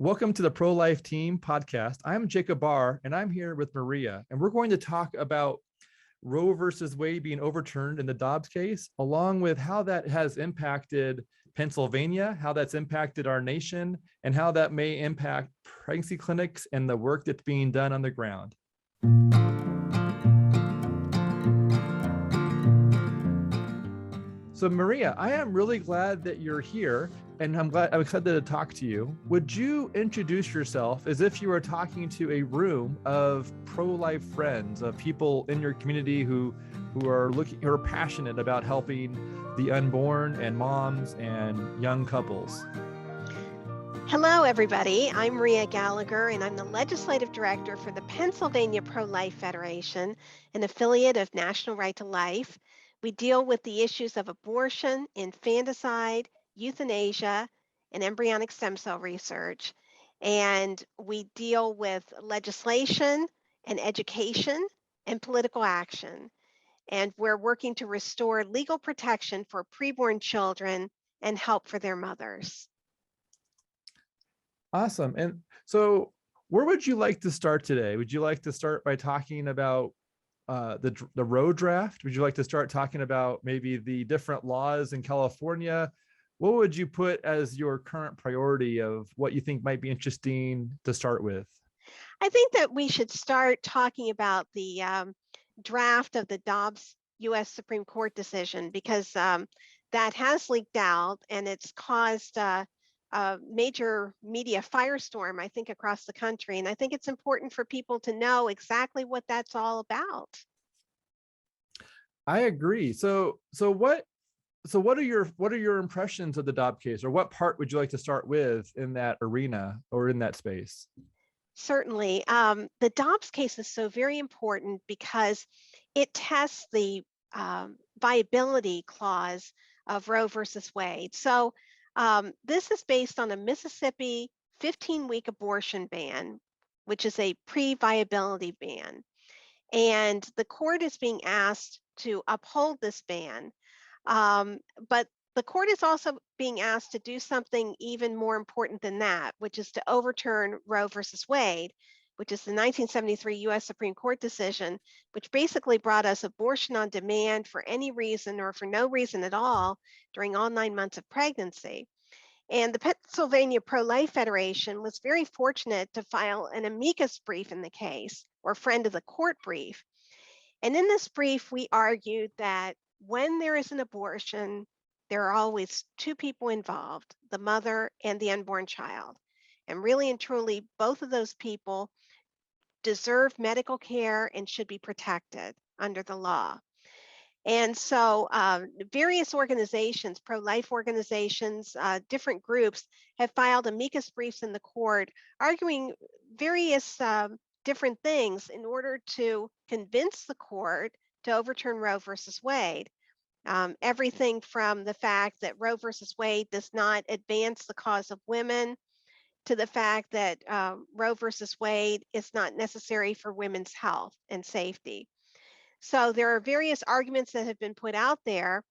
Welcome to the ProLife Team podcast. I'm Jacob Barr, and I'm here with Maria, and we're going to talk about Roe versus Wade being overturned in the Dobbs case, along with how that has impacted Pennsylvania, how that's impacted our nation, and how that may impact pregnancy clinics and the work that's being done on the ground. So Maria, I am really glad that you're here, and I'm excited to talk to you. Would you introduce yourself as if you were talking to a room of pro-life friends, of people in your community who are passionate about helping the unborn and moms and young couples? Hello, everybody. I'm Maria Gallagher, and I'm the Legislative Director for the Pennsylvania Pro-Life Federation, an affiliate of National Right to Life. We deal with the issues of abortion, infanticide, euthanasia, and embryonic stem cell research. And we deal with legislation and education and political action. And we're working to restore legal protection for preborn children and help for their mothers. Awesome. And so where would you like to start today? Would you like to start by talking about the Roe draft? Would you like to start talking about maybe the different laws in California? What would you put as your current priority of what you think might be interesting to start with? I think that we should start talking about the draft of the Dobbs U.S. Supreme Court decision, because that has leaked out and it's caused a major media firestorm, I think, across the country. And I think it's important for people to know exactly what that's all about. I agree. So what are your impressions of the Dobbs case, or what part would you like to start with in that arena or in that space? Certainly. The Dobbs case is so very important because it tests the viability clause of Roe versus Wade. So this is based on a Mississippi 15-week abortion ban, which is a pre-viability ban. And the court is being asked to uphold this ban. But the court is also being asked to do something even more important than that, which is to overturn Roe versus Wade, which is the 1973 U.S. Supreme Court decision, which basically brought us abortion on demand for any reason or for no reason at all during all 9 months of pregnancy. And the Pennsylvania Pro-Life Federation was very fortunate to file an amicus brief in the case, or friend of the court brief. And in this brief, we argued that when there is an abortion, there are always two people involved, the mother and the unborn child. And really and truly, both of those people deserve medical care and should be protected under the law. And so various organizations, pro-life organizations, different groups have filed amicus briefs in the court arguing various different things in order to convince the court to overturn Roe versus Wade. Everything from the fact that Roe versus Wade does not advance the cause of women, to the fact that Roe versus Wade is not necessary for women's health and safety. So there are various arguments that have been put out there,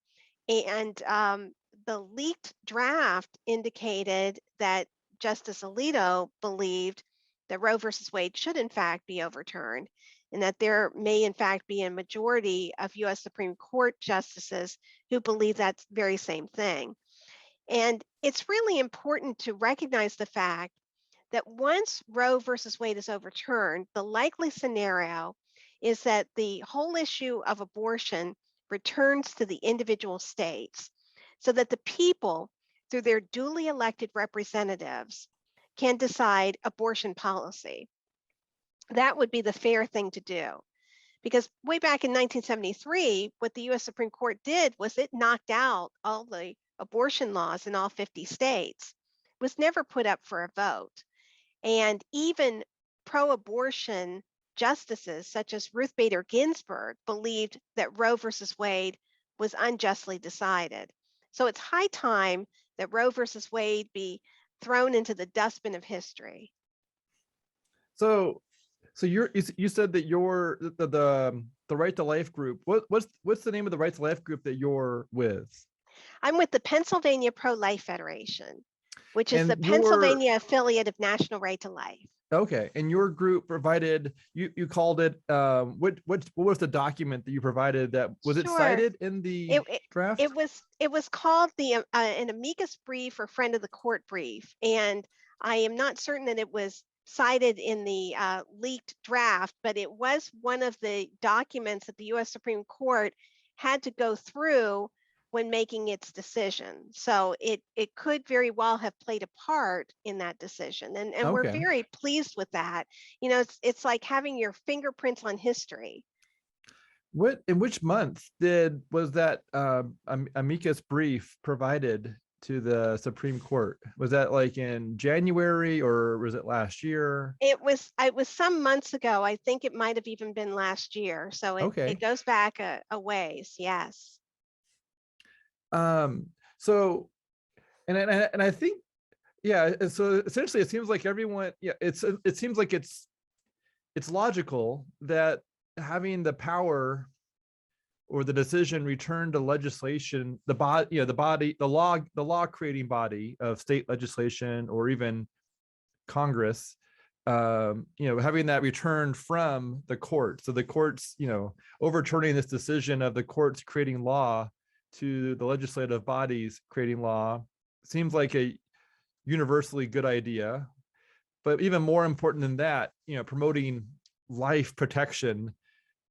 and the leaked draft indicated that Justice Alito believed that Roe versus Wade should in fact be overturned, and that there may in fact be a majority of U.S. Supreme Court justices who believe that very same thing. And it's really important to recognize the fact that once Roe versus Wade is overturned, the likely scenario is that the whole issue of abortion returns to the individual states, so that the people, through their duly elected representatives, can decide abortion policy. That would be the fair thing to do. Because way back in 1973, what the U.S. Supreme Court did was it knocked out all the abortion laws in all 50 states. It was never put up for a vote. And even pro-abortion justices such as Ruth Bader Ginsburg believed that Roe versus Wade was unjustly decided. So it's high time that Roe versus Wade be thrown into the dustbin of history. So you said that you're the Right to Life group. What's the name of the Right to Life group that you're with? I'm with the Pennsylvania Pro-Life Federation. which is the And your Pennsylvania affiliate of National Right to Life. Okay, and your group provided, you called it, what was the document that you provided, that was it Sure. cited in the It, it, draft? it was called the an amicus brief or friend of the court brief, and I am not certain that it was cited in the leaked draft, but it was one of the documents that the U.S. Supreme Court had to go through when making its decision. So it could very well have played a part in that decision, and we're Okay. very pleased with that. You know, it's like having your fingerprints on history. In which month was that amicus brief provided to the Supreme Court? Was that like in January, or was it last year? It was some months ago. I think it might have even been last year. So it Okay. goes back a ways. Yes. So, and I think, yeah, so essentially it seems like everyone, yeah, it seems like it's logical that having the power or the decision returned to legislation, the body, the law creating body of state legislation, or even Congress, having that returned from the court. So the courts, overturning this decision of the courts creating law to the legislative bodies creating law seems like a universally good idea. But even more important than that, promoting life protection.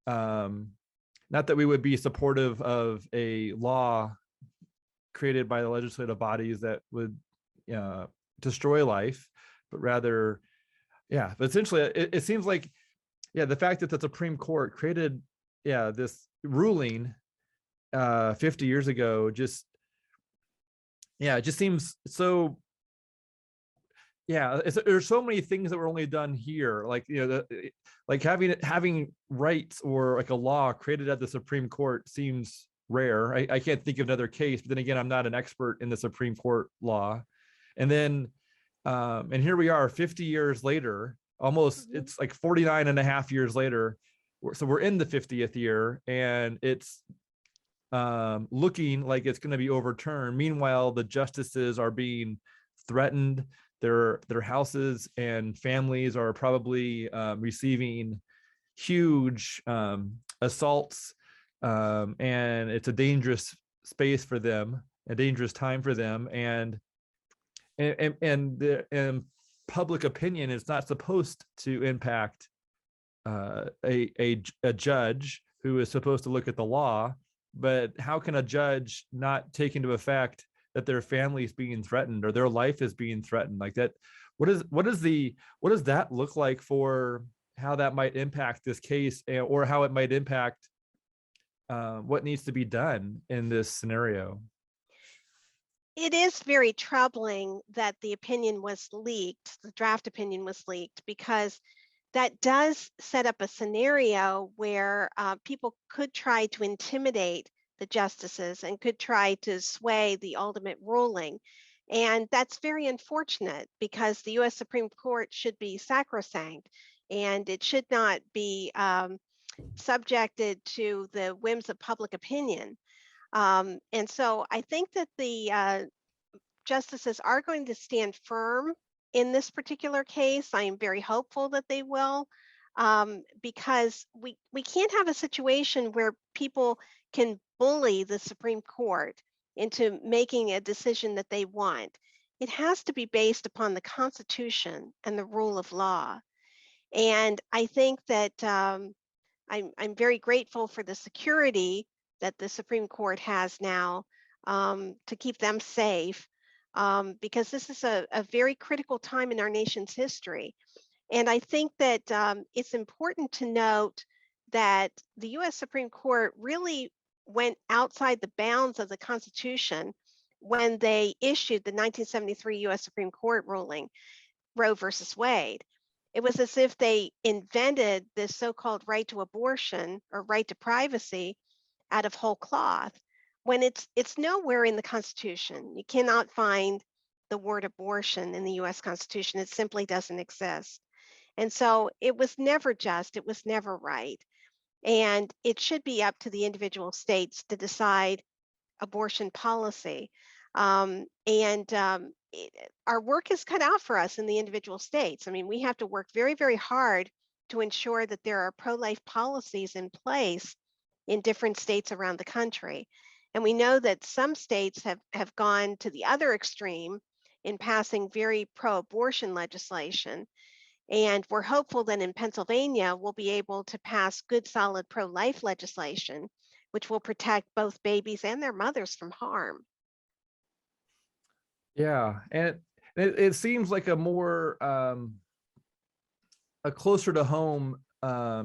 Not that we would be supportive of a law created by the legislative bodies that would destroy life, but rather, yeah. But essentially, it seems like, yeah, the fact that the Supreme Court created, this ruling 50 years ago, just, it just seems so. Yeah, there's so many things that were only done here, like, like having rights or like a law created at the Supreme Court seems rare. I can't think of another case, but then again, I'm not an expert in the Supreme Court law. And then, and here we are 50 years later, almost, it's like 49 and a half years later. So we're in the 50th year, and it's looking like it's going to be overturned. Meanwhile, the justices are being threatened. Their houses and families are probably receiving huge assaults, and it's a dangerous space for them, a dangerous time for them, and public opinion is not supposed to impact a judge who is supposed to look at the law. But how can a judge not take into effect that their family is being threatened or their life is being threatened like that? What does that look like for how that might impact this case, or how it might impact what needs to be done in this scenario? It is very troubling that the opinion was leaked, the draft opinion was leaked, because that does set up a scenario where people could try to intimidate the justices and could try to sway the ultimate ruling. And that's very unfortunate, because the U.S. Supreme Court should be sacrosanct, and it should not be subjected to the whims of public opinion. And so I think that the justices are going to stand firm in this particular case. I am very hopeful that they will, because we can't have a situation where people can bully the Supreme Court into making a decision that they want. It has to be based upon the Constitution and the rule of law. And I think that I'm very grateful for the security that the Supreme Court has now, to keep them safe, because this is a very critical time in our nation's history. And I think that it's important to note that the U.S. Supreme Court really went outside the bounds of the Constitution when they issued the 1973 U.S. Supreme Court ruling, Roe versus Wade. It was as if they invented this so-called right to abortion or right to privacy out of whole cloth, when it's nowhere in the Constitution. You cannot find the word abortion in the U.S. Constitution. It simply doesn't exist. And so it was never just, it was never right. And it should be up to the individual states to decide abortion policy. our work is cut out for us in the individual states. I mean, we have to work very, very hard to ensure that there are pro-life policies in place in different states around the country. And we know that some states have gone to the other extreme in passing very pro-abortion legislation. And we're hopeful that in Pennsylvania, we'll be able to pass good, solid pro-life legislation, which will protect both babies and their mothers from harm. Yeah, and it seems like a more a closer to home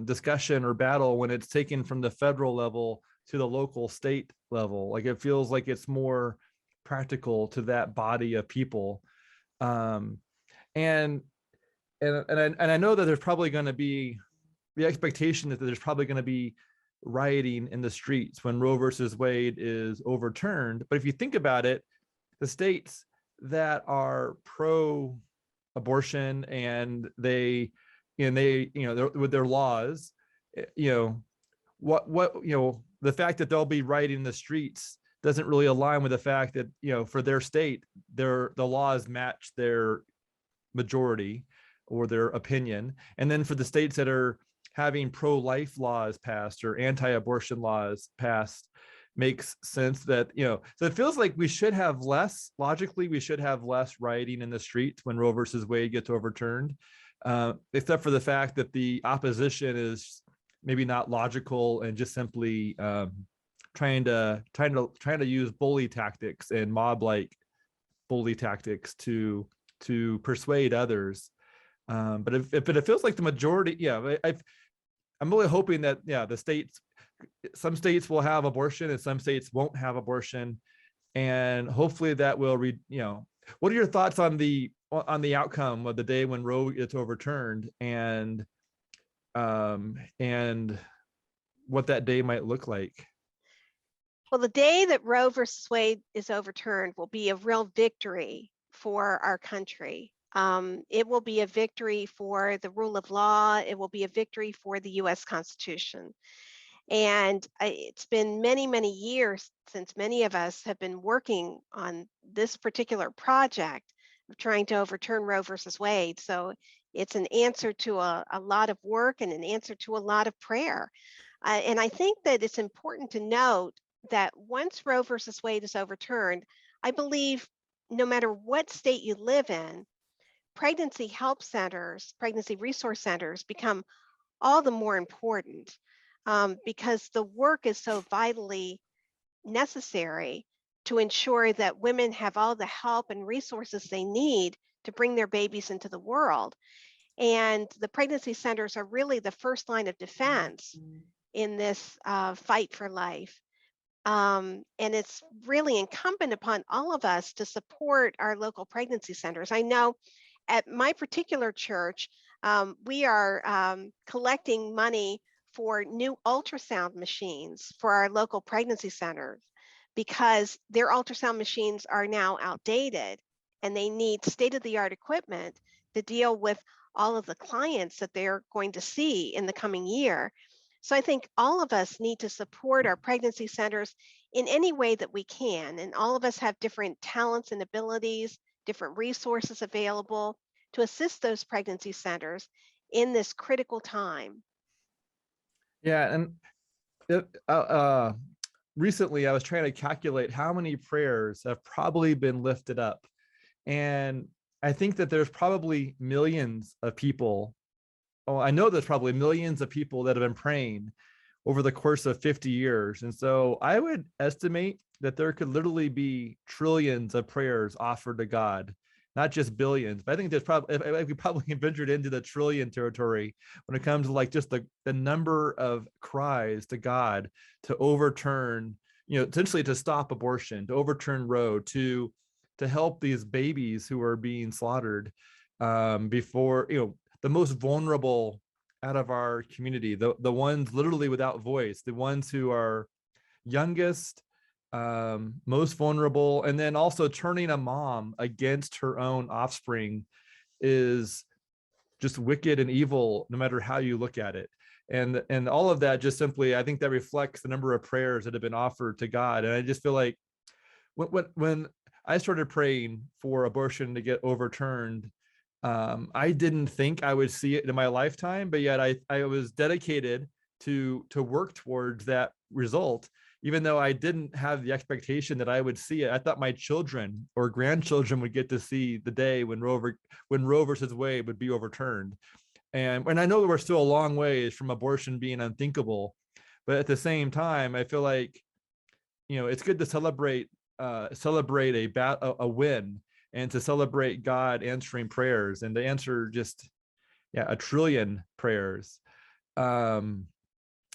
discussion or battle when it's taken from the federal level to the local state level. Like it feels like it's more practical to that body of people. Um, and I know that there's probably going to be the expectation that there's probably going to be rioting in the streets when Roe versus Wade is overturned. But if you think about it, the states that are pro abortion and they with their laws, the fact that they'll be rioting in the streets doesn't really align with the fact that for their state the laws match their majority or their opinion. And then for the states that are having pro-life laws passed or anti-abortion laws passed, makes sense that so it feels like we should have less rioting in the streets when Roe versus Wade gets overturned, except for the fact that the opposition is maybe not logical and just simply trying to use bully tactics and mob-like bully tactics to persuade others. But if it feels like the majority, I'm really hoping that some states will have abortion and some states won't have abortion, and hopefully that will what are your thoughts on the outcome of the day when Roe gets overturned, and what that day might look like? Well, the day that Roe versus Wade is overturned will be a real victory for our country. It will be a victory for the rule of law. It will be a victory for the U.S. Constitution. And it's been many, many years since many of us have been working on this particular project of trying to overturn Roe versus Wade. So it's an answer to a lot of work and an answer to a lot of prayer. And I think that it's important to note that once Roe versus Wade is overturned, I believe no matter what state you live in, pregnancy help centers, pregnancy resource centers become all the more important, because the work is so vitally necessary to ensure that women have all the help and resources they need to bring their babies into the world. And the pregnancy centers are really the first line of defense in this fight for life. And it's really incumbent upon all of us to support our local pregnancy centers. I know at my particular church, we are collecting money for new ultrasound machines for our local pregnancy centers because their ultrasound machines are now outdated and they need state-of-the-art equipment to deal with all of the clients that they're going to see in the coming year. So I think all of us need to support our pregnancy centers in any way that we can. And all of us have different talents and abilities, different resources available to assist those pregnancy centers in this critical time. Yeah, and recently I was trying to calculate how many prayers have probably been lifted up, and I think that there's probably millions of people. Oh, I know there's probably millions of people that have been praying over the course of 50 years, and so I would estimate that there could literally be trillions of prayers offered to God, not just billions. But I think there's probably, we probably ventured into the trillion territory when it comes to like just the number of cries to God to overturn, essentially to stop abortion, to overturn Roe, to help these babies who are being slaughtered before, the most vulnerable out of our community, the ones literally without voice, the ones who are youngest, most vulnerable, and then also turning a mom against her own offspring is just wicked and evil, no matter how you look at it. And all of that just simply, I think that reflects the number of prayers that have been offered to God. And I just feel like when I started praying for abortion to get overturned, I didn't think I would see it in my lifetime, but yet I was dedicated to work towards that result, even though I didn't have the expectation that I would see it. I thought my children or grandchildren would get to see the day when Roe versus Wade would be overturned. And I know that we're still a long ways from abortion being unthinkable, but at the same time, I feel like, it's good to celebrate a win, and to celebrate God answering prayers, and to answer just a trillion prayers. Um,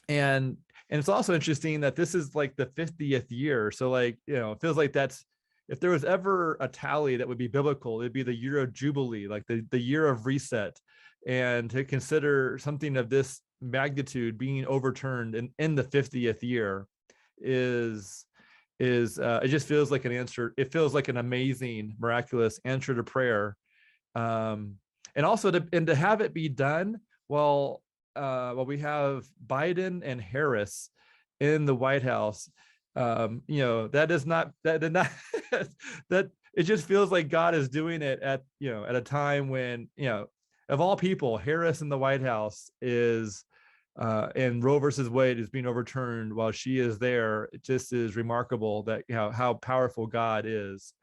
and it's also interesting that this is like the 50th year. So like, it feels like that's, if there was ever a tally that would be biblical, it'd be the year of Jubilee, like the year of reset. And to consider something of this magnitude being overturned in the 50th year is it just feels like an answer. It feels like an amazing, miraculous answer to prayer. And also to have it be done while we have Biden and Harris in the White House. That is not that did not that it just feels like God is doing it at a time when, of all people, Harris in the White House is and Roe versus Wade is being overturned while she is there. It just is remarkable that how powerful God is.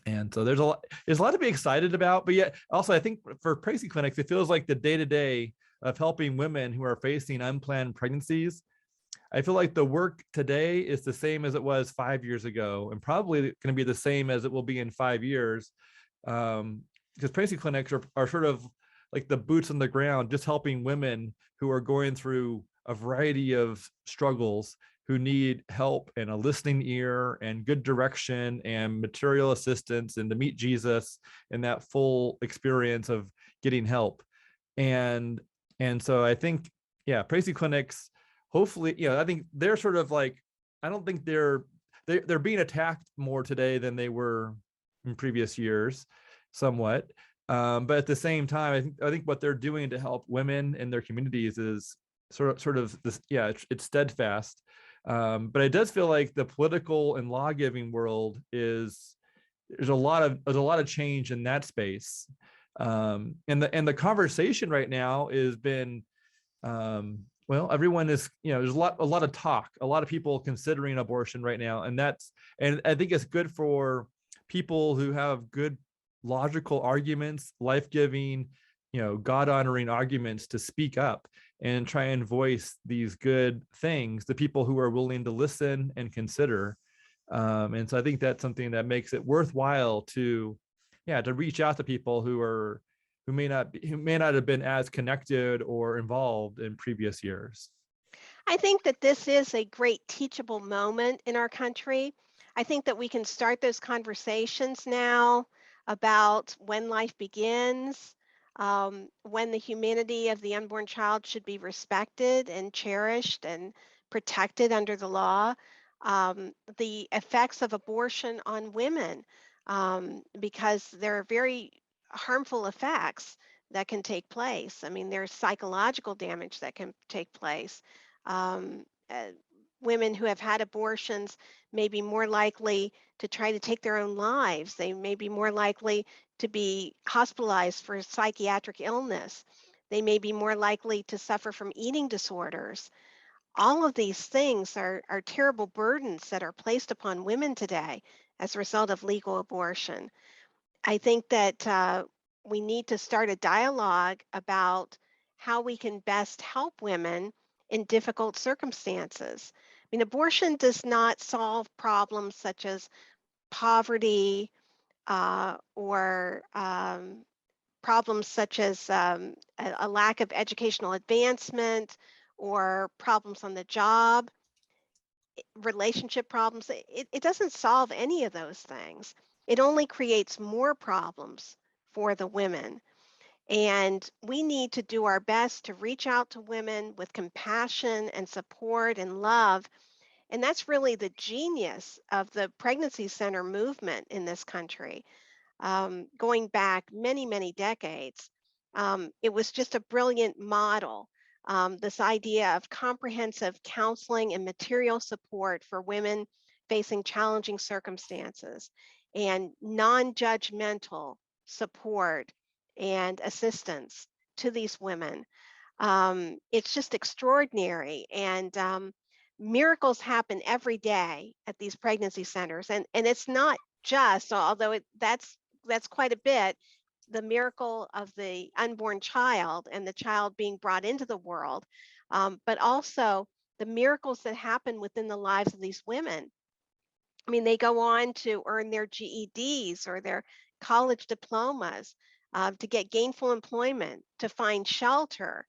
And so there's a lot to be excited about, but yet also I think for pregnancy clinics, it feels like the day-to-day of helping women who are facing unplanned pregnancies. I feel like the work today is the same as it was 5 years ago, and probably going to be the same as it will be in 5 years. Because pregnancy clinics are sort of like the boots on the ground, just helping women who are going through a variety of struggles, who need help and a listening ear and good direction and material assistance, and to meet Jesus in that full experience of getting help. And so I think, pregnancy clinics, hopefully, I think they're sort of like, I don't think they're being attacked more today than they were in previous years, somewhat. But at the same time, I think what they're doing to help women in their communities is sort of this, it's steadfast. But it does feel like the political and law giving world there's a lot of change in that space. And the conversation right now has been, everyone is, there's a lot of talk, a lot of people considering abortion right now. And I think it's good for people who have good logical arguments, life-giving, God-honoring arguments, to speak up and try and voice these good things to people who are willing to listen and consider. And so I think that's something that makes it worthwhile to reach out to people who may not have been as connected or involved in previous years. I think that this is a great teachable moment in our country. I think that we can start those conversations now about when life begins, when the humanity of the unborn child should be respected and cherished and protected under the law, the effects of abortion on women, because there are very harmful effects that can take place. I mean, there's psychological damage that can take place. Um, uh, Women who have had abortions may be more likely to try to take their own lives. They may be more likely to be hospitalized for psychiatric illness. They may be more likely to suffer from eating disorders. All of these things are terrible burdens that are placed upon women today as a result of legal abortion. I think that we need to start a dialogue about how we can best help women in difficult circumstances. I mean, abortion does not solve problems such as poverty or problems such as a lack of educational advancement or problems on the job, relationship problems. It doesn't solve any of those things. It only creates more problems for the women. And we need to do our best to reach out to women with compassion and support and love. And that's really the genius of the pregnancy center movement in this country, going back many, many decades. It was just a brilliant model. This idea of comprehensive counseling and material support for women facing challenging circumstances, and non-judgmental support and assistance to these women. It's just extraordinary. And miracles happen every day at these pregnancy centers. And it's not just, although that's quite a bit, the miracle of the unborn child and the child being brought into the world, but also the miracles that happen within the lives of these women. I mean, they go on to earn their GEDs or their college diplomas, to get gainful employment, to find shelter,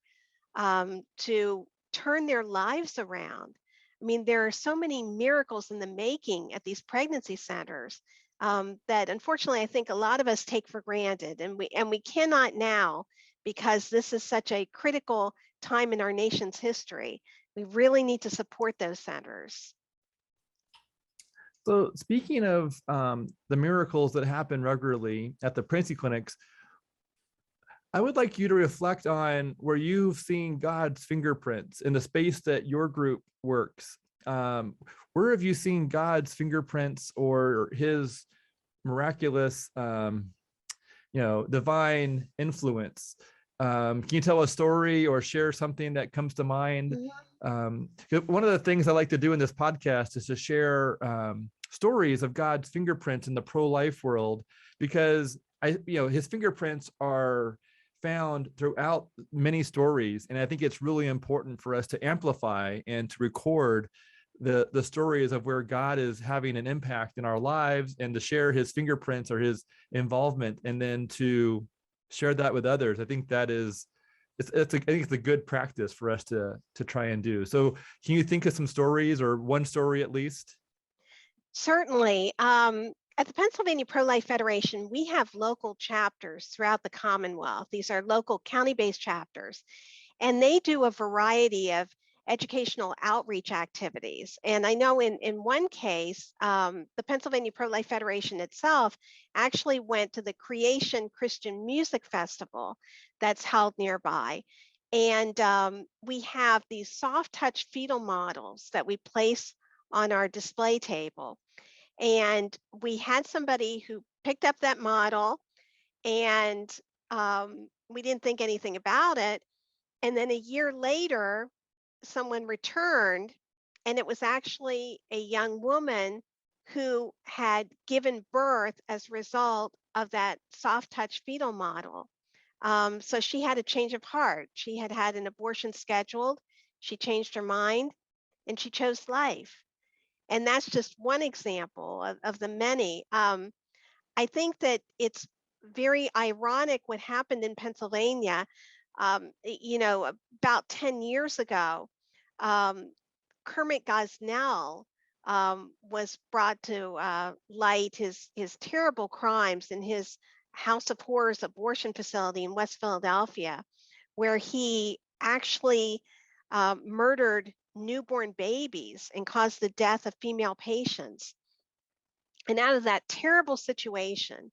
to turn their lives around. I mean, there are so many miracles in the making at these pregnancy centers, that unfortunately I think a lot of us take for granted, and we cannot now, because this is such a critical time in our nation's history. We really need to support those centers. So speaking of the miracles that happen regularly at the pregnancy clinics, I would like you to reflect on where you've seen God's fingerprints in the space that your group works. Where have you seen God's fingerprints or his miraculous, divine influence? Can you tell a story or share something that comes to mind? One of the things I like to do in this podcast is to share stories of God's fingerprints in the pro-life world, because his fingerprints are found throughout many stories. And I think it's really important for us to amplify and to record the stories of where God is having an impact in our lives, and to share his fingerprints or his involvement, and then to share that with others. I think that is, I think it's a good practice for us to try and do. So can you think of some stories, or one story at least? Certainly. At the Pennsylvania Pro-Life Federation, we have local chapters throughout the Commonwealth. These are local county-based chapters, and they do a variety of educational outreach activities. And I know in one case, the Pennsylvania Pro-Life Federation itself actually went to the Creation Christian Music Festival that's held nearby. And we have these soft touch fetal models that we place on our display table. And we had somebody who picked up that model, and we didn't think anything about it. And then a year later, someone returned, and it was actually a young woman who had given birth as a result of that soft touch fetal model. So she had a change of heart. She had had an abortion scheduled. She changed her mind, and she chose life. And that's just one example of the many. I think that it's very ironic what happened in Pennsylvania. About 10 years ago, Kermit Gosnell was brought to light, his terrible crimes in his House of Horrors abortion facility in West Philadelphia, where he actually murdered newborn babies and caused the death of female patients. And out of that terrible situation,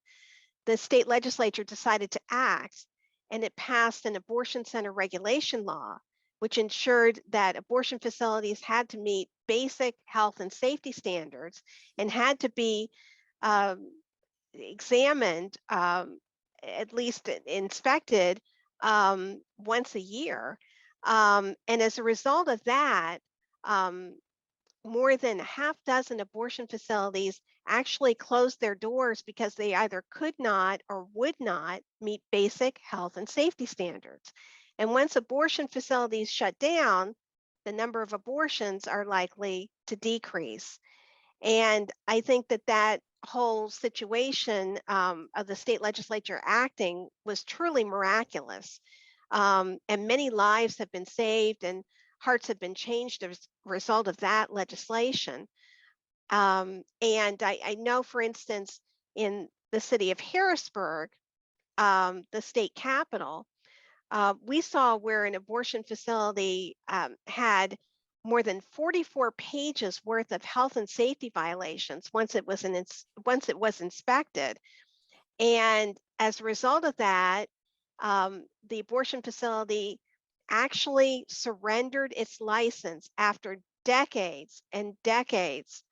the state legislature decided to act, and it passed an abortion center regulation law, which ensured that abortion facilities had to meet basic health and safety standards and had to be examined, at least inspected, once a year. And as a result of that, more than a half dozen abortion facilities actually closed their doors because they either could not or would not meet basic health and safety standards. And once abortion facilities shut down, the number of abortions are likely to decrease. And I think that whole situation of the state legislature acting was truly miraculous. And many lives have been saved, and hearts have been changed as a result of that legislation. And I know, for instance, in the city of Harrisburg, the state capital, we saw where an abortion facility had more than 44 pages worth of health and safety violations once it was inspected. And as a result of that, the abortion facility actually surrendered its license after decades and decades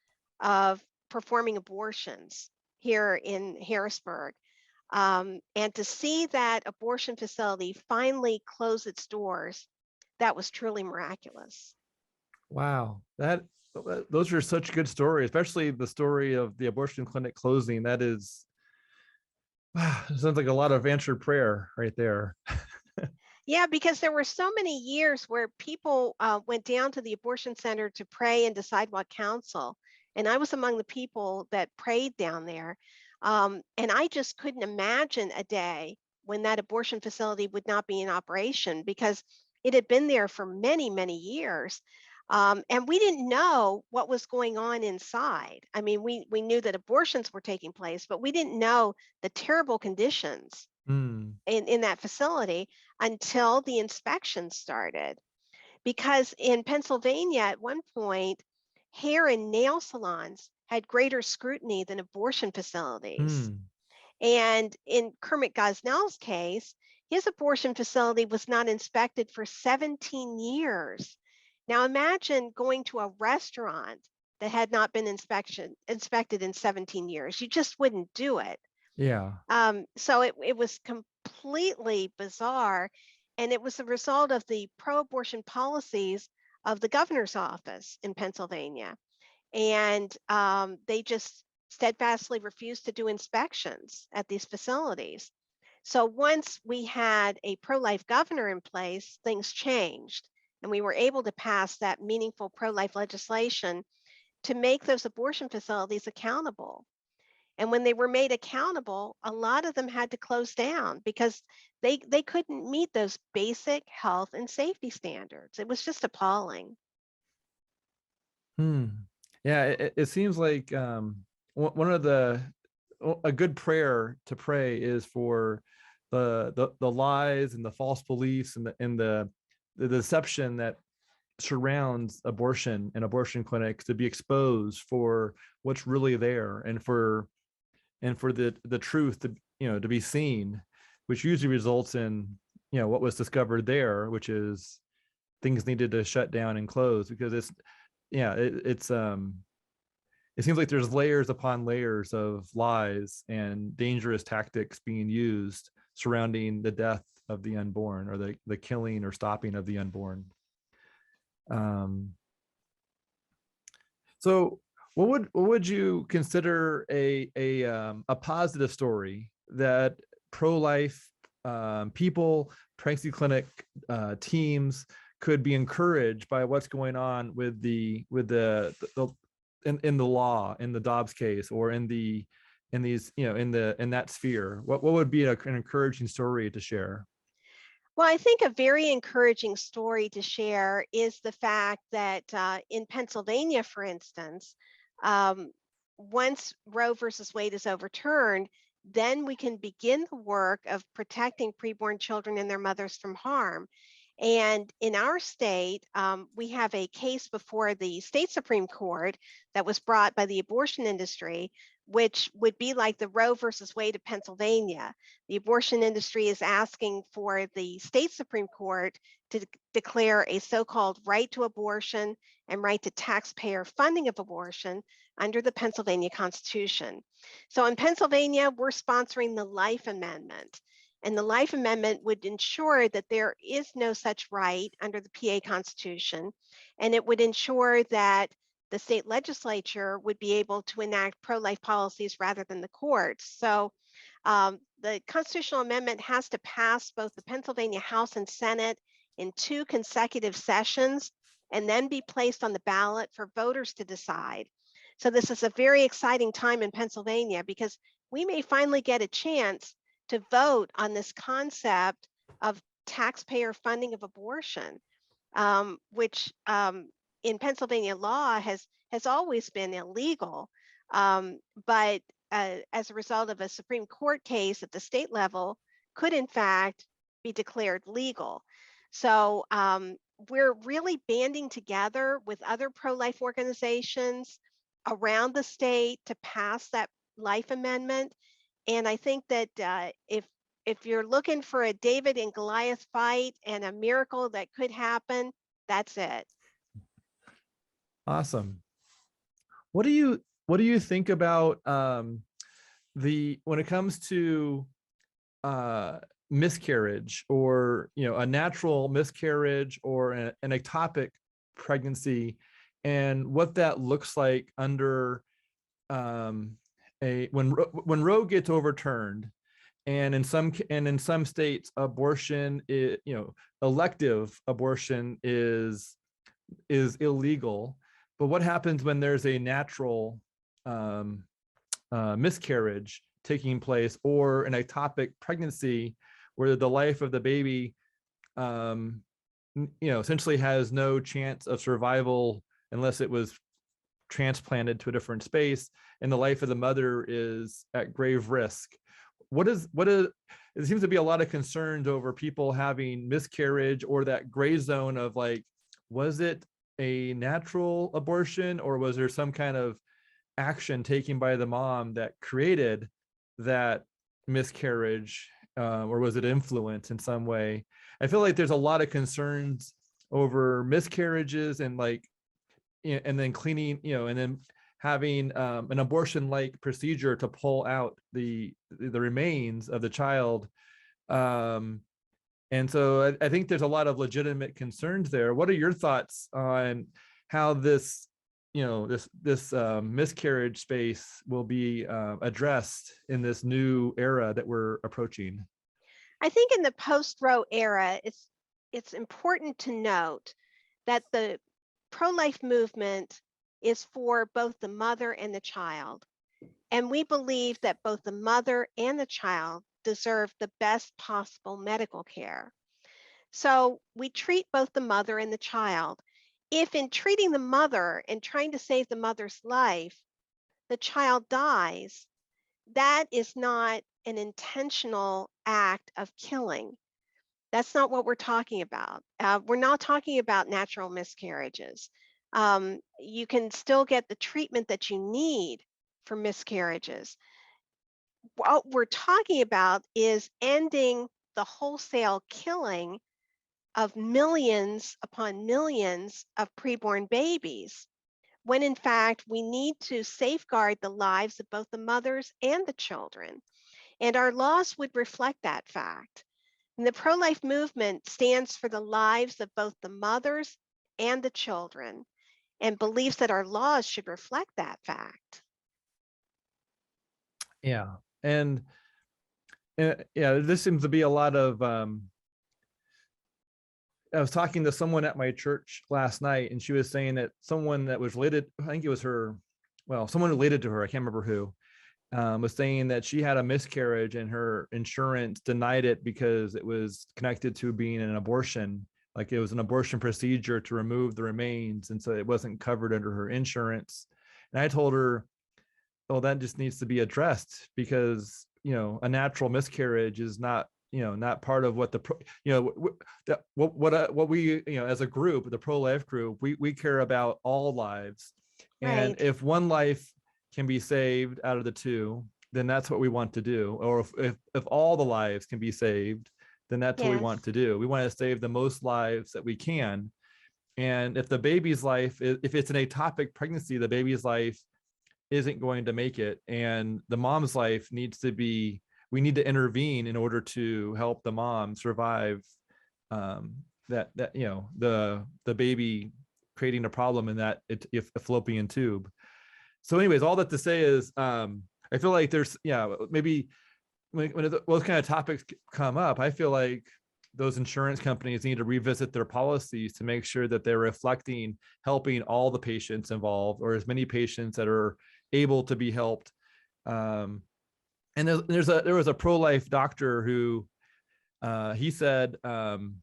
of performing abortions here in Harrisburg. And to see that abortion facility finally close its doors, that was truly miraculous. Wow, those are such good stories, especially the story of the abortion clinic closing. That is, sounds like a lot of answered prayer right there. Yeah, because there were so many years where people went down to the abortion center to pray and decide what counsel. And I was among the people that prayed down there. And I just couldn't imagine a day when that abortion facility would not be in operation because it had been there for many, many years. And we didn't know what was going on inside. I mean, we knew that abortions were taking place, but we didn't know the terrible conditions Hmm. in that facility until the inspection started. Because in Pennsylvania, at one point, hair and nail salons had greater scrutiny than abortion facilities. Hmm. And in Kermit Gosnell's case, his abortion facility was not inspected for 17 years. Now imagine going to a restaurant that had not been inspected in 17 years. You just wouldn't do it. Yeah. So it was completely bizarre. And it was a result of the pro abortion policies of the governor's office in Pennsylvania. And they just steadfastly refused to do inspections at these facilities. So once we had a pro life governor in place, things changed. And we were able to pass that meaningful pro life legislation to make those abortion facilities accountable. And when they were made accountable, a lot of them had to close down because they couldn't meet those basic health and safety standards. It was just appalling. Hmm. Yeah, it seems like one of a good prayer to pray is for the lies and the false beliefs and the deception that surrounds abortion and abortion clinics to be exposed for what's really there, and for the truth to, to be seen, which usually results in, what was discovered there, which is things needed to shut down and close, because it's, yeah, it seems like there's layers upon layers of lies and dangerous tactics being used surrounding the death of the unborn, or the killing or stopping of the unborn. Um, so what would you consider a positive story that pro-life people, pregnancy clinic teams could be encouraged by what's going on with the in the law, in the Dobbs case, or in these, in that sphere? What would be an encouraging story to share? Well, I think a very encouraging story to share is the fact that in Pennsylvania, for instance, um, once Roe versus Wade is overturned, then we can begin the work of protecting preborn children and their mothers from harm. And in our state, we have a case before the state Supreme Court that was brought by the abortion industry, which would be like the Roe versus Wade of Pennsylvania. The abortion industry is asking for the state Supreme Court to declare a so-called right to abortion and right to taxpayer funding of abortion under the Pennsylvania Constitution. So in Pennsylvania, we're sponsoring the Life Amendment. And the Life Amendment would ensure that there is no such right under the PA Constitution. And it would ensure that the state legislature would be able to enact pro-life policies rather than the courts. So the constitutional amendment has to pass both the Pennsylvania House and Senate in 2 consecutive sessions and then be placed on the ballot for voters to decide. So this is a very exciting time in Pennsylvania because we may finally get a chance to vote on this concept of taxpayer funding of abortion, which in Pennsylvania law has always been illegal. But as a result of a Supreme Court case at the state level, could in fact be declared legal. So we're really banding together with other pro-life organizations around the state to pass that Life Amendment. And I think that if you're looking for a David and Goliath fight and a miracle that could happen, that's it. Awesome. What do you think about when it comes to miscarriage, or a natural miscarriage, or an ectopic pregnancy, and what that looks like under when Roe gets overturned, and in some states abortion is, elective abortion is illegal. But what happens when there's a natural miscarriage taking place, or an ectopic pregnancy where the life of the baby essentially has no chance of survival unless it was transplanted to a different space, and the life of the mother is at grave risk? It seems to be a lot of concerns over people having miscarriage, or that gray zone of like, was it a natural abortion, or was there some kind of action taken by the mom that created that miscarriage, or was it influence in some way? I feel like there's a lot of concerns over miscarriages, and like, and then cleaning, and then having an abortion-like procedure to pull out the remains of the child. And so I think there's a lot of legitimate concerns there. What are your thoughts on how this miscarriage space will be addressed in this new era that we're approaching? I think in the post-Roe era, it's important to note that the pro-life movement is for both the mother and the child. And we believe that both the mother and the child deserve the best possible medical care. So we treat both the mother and the child. If in treating the mother and trying to save the mother's life, the child dies, that is not an intentional act of killing. That's not what we're talking about. We're not talking about natural miscarriages. You can still get the treatment that you need for miscarriages. What we're talking about is ending the wholesale killing of millions upon millions of preborn babies, when in fact we need to safeguard the lives of both the mothers and the children. And our laws would reflect that fact. And the pro-life movement stands for the lives of both the mothers and the children, and believes that our laws should reflect that fact. Yeah. And yeah, this seems to be a lot of I was talking to someone at my church last night, and she was saying that someone that was related, I think it was her, well, someone related to her, I can't remember who, was saying that she had a miscarriage and her insurance denied it because it was connected to being an abortion. Like, it was an abortion procedure to remove the remains, and so it wasn't covered under her insurance. And I told her, well, that just needs to be addressed, because a natural miscarriage is not not part of what what we as a group, the pro-life group, we care about all lives. And Right. if one life can be saved out of the two, then that's what we want to do. Or if all the lives can be saved, then that's what we Yes. want to do. We want to save the most lives that we can. And if the baby's life, if it's an ectopic pregnancy, the baby's life isn't going to make it, and the mom's life needs to be, we need to intervene in order to help the mom survive that the baby creating a problem in that if a fallopian tube. So anyways, all that to say is I feel like there's maybe when those kind of topics come up, I feel like those insurance companies need to revisit their policies to make sure that they're reflecting helping all the patients involved, or as many patients that are able to be helped. And there was a pro-life doctor who he said, when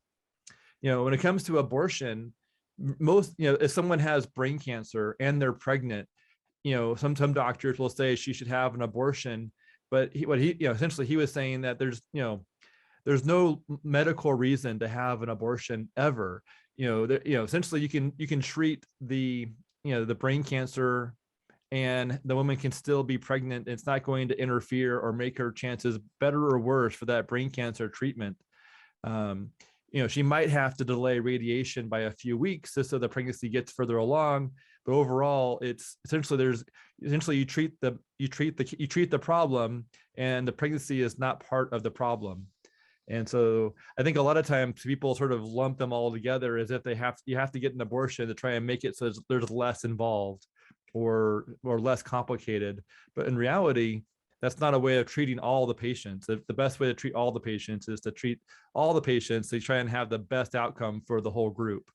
it comes to abortion, most, if someone has brain cancer and they're pregnant, some doctors will say she should have an abortion. But essentially he was saying that there's no medical reason to have an abortion ever. Essentially you can treat the brain cancer, and the woman can still be pregnant. It's not going to interfere or make her chances better or worse for that brain cancer treatment. she might have to delay radiation by a few weeks just so the pregnancy gets further along. But overall, it's essentially you treat the problem, and the pregnancy is not part of the problem. And so I think a lot of times people sort of lump them all together as if you have to get an abortion to try and make it so there's less involved or less complicated. But in reality, that's not a way of treating all the patients. The best way to treat all the patients is to treat all the patients to try and have the best outcome for the whole group.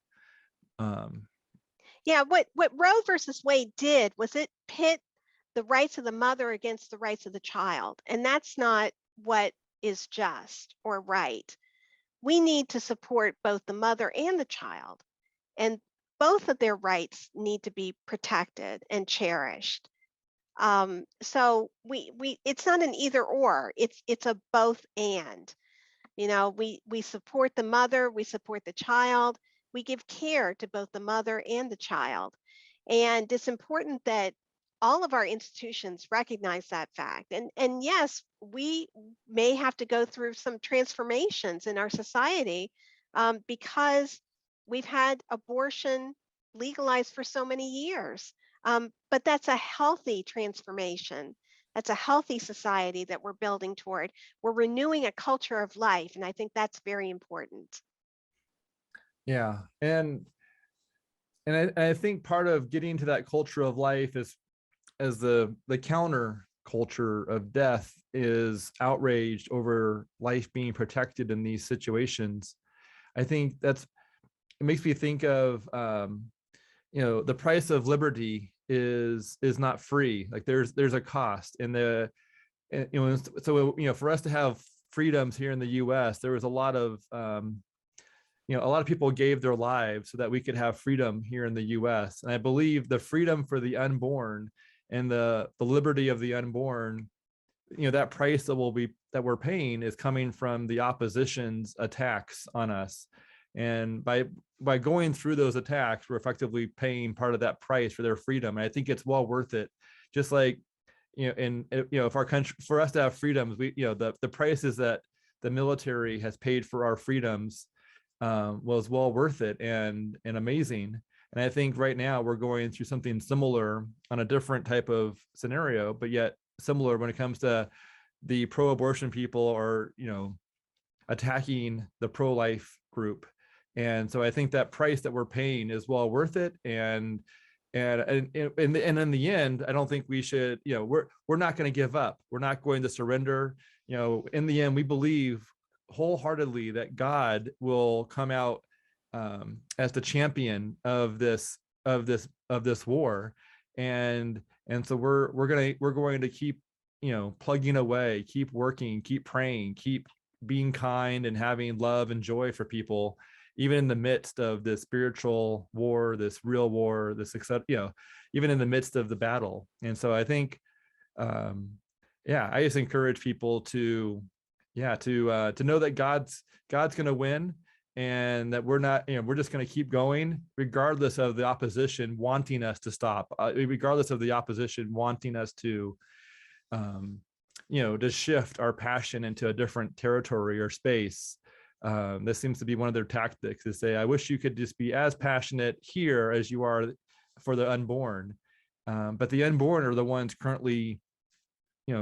Yeah, what Roe versus Wade did was it pit the rights of the mother against the rights of the child. And that's not what is just or right. We need to support both the mother and the child. And both of their rights need to be protected and cherished. So it's not an either or, it's a both and. We support the mother, we support the child, we give care to both the mother and the child. And it's important that all of our institutions recognize that fact. And yes, we may have to go through some transformations in our society because we've had abortion legalized for so many years. But that's a healthy transformation. That's a healthy society that we're building toward. We're renewing a culture of life, and I think that's very important. Yeah, and I think part of getting to that culture of life is as the counter culture of death is outraged over life being protected in these situations. I think it makes me think of the price of liberty is not free. Like there's a cost, and for us to have freedoms here in the US, there was a lot of a lot of people gave their lives so that we could have freedom here in the US. And I believe the freedom for the unborn and the liberty of the unborn, that price that we're paying is coming from the opposition's attacks on us. And by going through those attacks, we're effectively paying part of that price for their freedom. And I think it's well worth it. Just like, if our country, for us to have freedoms, the prices that the military has paid for our freedoms was well worth it and amazing. And I think right now we're going through something similar on a different type of scenario, but yet similar when it comes to the pro-abortion people are, attacking the pro-life group. And so I think that price that we're paying is well worth it. And in the end, I don't think we should, we're not going to give up. We're not going to surrender. In the end, we believe wholeheartedly that God will come out as the champion of this war, and so we're going to keep plugging away, keep working, keep praying, keep being kind and having love and joy for people, even in the midst of this spiritual war, this real war, this even in the midst of the battle. And so I think I just encourage people to know that God's going to win, and that we're not, we're just going to keep going regardless of the opposition wanting us to stop, regardless of the opposition wanting us to to shift our passion into a different territory or space. This seems to be one of their tactics, is say, I wish you could just be as passionate here as you are for the unborn. But the unborn are the ones currently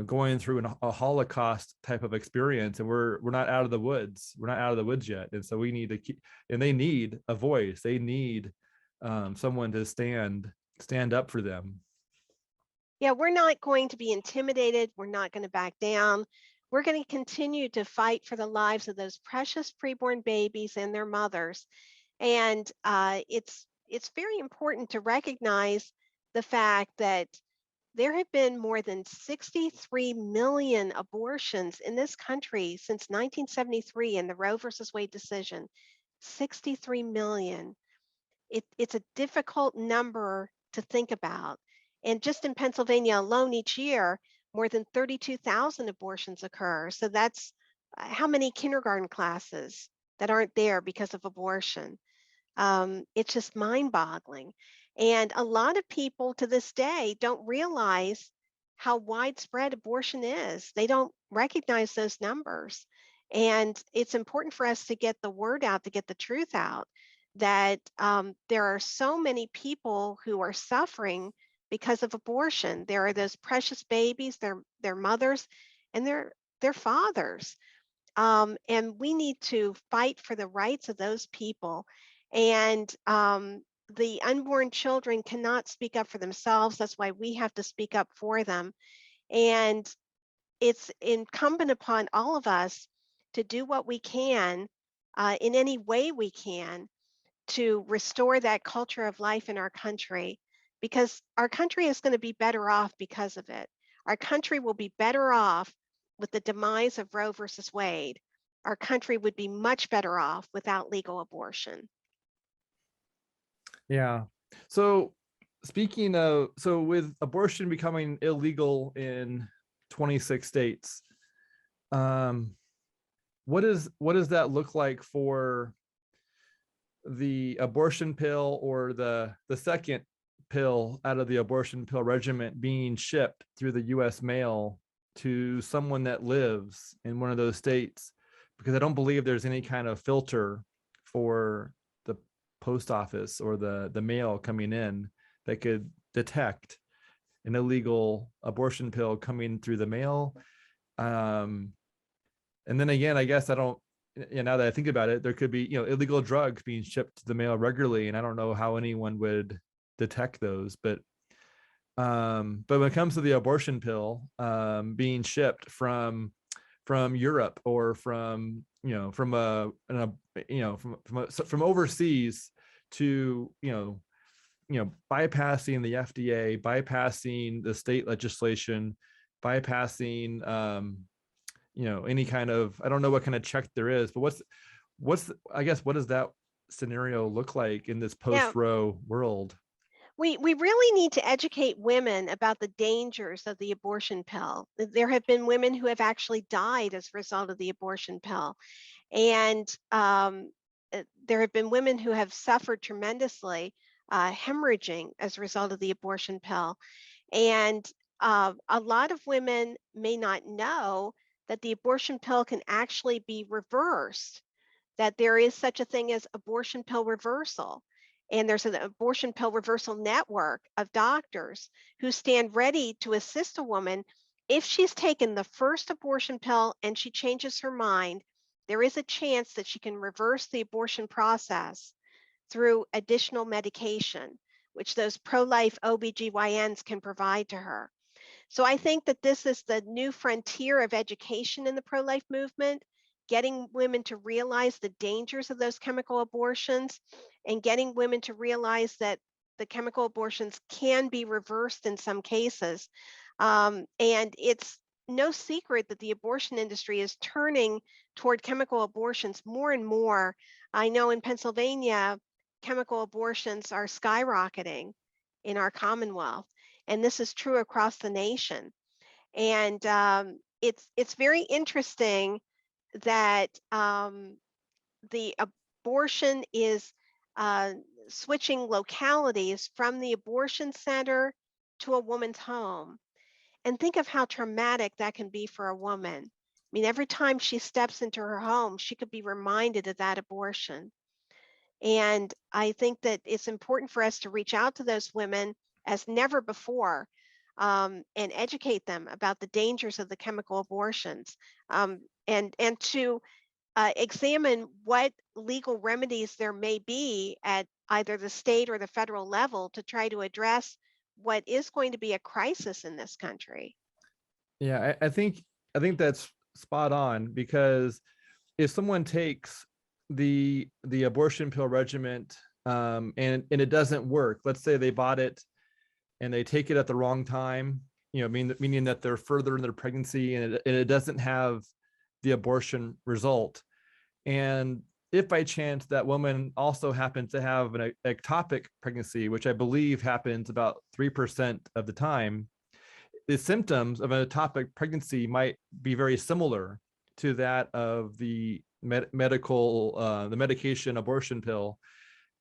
going through a Holocaust type of experience, and we're not out of the woods. We're not out of the woods yet. And so we need to keep, and they need a voice. They need someone to stand up for them. Yeah, we're not going to be intimidated. We're not going to back down. We're going to continue to fight for the lives of those precious preborn babies and their mothers. And it's very important to recognize the fact that there have been more than 63 million abortions in this country since 1973 in the Roe versus Wade decision. 63 million. It's a difficult number to think about. And just in Pennsylvania alone each year, more than 32,000 abortions occur. So that's how many kindergarten classes that aren't there because of abortion. It's just mind-boggling. And a lot of people to this day don't realize how widespread abortion is. They don't recognize those numbers. And it's important for us to get the word out, to get the truth out, that there are so many people who are suffering because of abortion. There are those precious babies, their mothers, and their fathers. And we need to fight for the rights of those people. And the unborn children cannot speak up for themselves. That's why we have to speak up for them. And it's incumbent upon all of us to do what we can in any way we can to restore that culture of life in our country, because our country is going to be better off because of it. Our country will be better off with the demise of Roe versus Wade. Our country would be much better off without legal abortion. Yeah. So speaking of, so with abortion becoming illegal in 26 states, what does that look like for the abortion pill, or the second pill out of the abortion pill regimen being shipped through the US mail to someone that lives in one of those states? Because I don't believe there's any kind of filter for the post office or the mail coming in that could detect an illegal abortion pill coming through the mail. And then again, I guess I don't, now that I think about it, there could be, illegal drugs being shipped to the mail regularly, and I don't know how anyone would detect those. But when it comes to the abortion pill being shipped from Europe, or from from overseas to bypassing the FDA, bypassing the state legislation, bypassing any kind of, I don't know what kind of check there is, but I guess, what does that scenario look like in this Yeah, post-Roe world? we really need to educate women about the dangers of the abortion pill. There have been women who have actually died as a result of the abortion pill. And there have been women who have suffered tremendously, hemorrhaging as a result of the abortion pill. And a lot of women may not know that the abortion pill can actually be reversed, that there is such a thing as abortion pill reversal. And there's an abortion pill reversal network of doctors who stand ready to assist a woman. If she's taken the first abortion pill and she changes her mind, there is a chance that she can reverse the abortion process through additional medication, which those pro-life OBGYNs can provide to her. So I think that this is the new frontier of education in the pro-life movement, getting women to realize the dangers of those chemical abortions, and getting women to realize that the chemical abortions can be reversed in some cases. And it's no secret that the abortion industry is turning toward chemical abortions more and more. I know in Pennsylvania, chemical abortions are skyrocketing in our Commonwealth, and this is true across the nation. And it's very interesting that the abortion is switching localities from the abortion center to a woman's home. And think of how traumatic that can be for a woman. I mean, every time she steps into her home, she could be reminded of that abortion. And I think that it's important for us to reach out to those women as never before, and educate them about the dangers of the chemical abortions, and to examine what legal remedies there may be at either the state or the federal level to try to address what is going to be a crisis in this country. Yeah, I think that's spot on, because if someone takes the abortion pill regimen, and it doesn't work, let's say they bought it and they take it at the wrong time, meaning that they're further in their pregnancy, and it doesn't have the abortion result. And if by chance that woman also happens to have an ectopic pregnancy, which I believe happens about 3% of the time, the symptoms of an ectopic pregnancy might be very similar to that of the the medication abortion pill.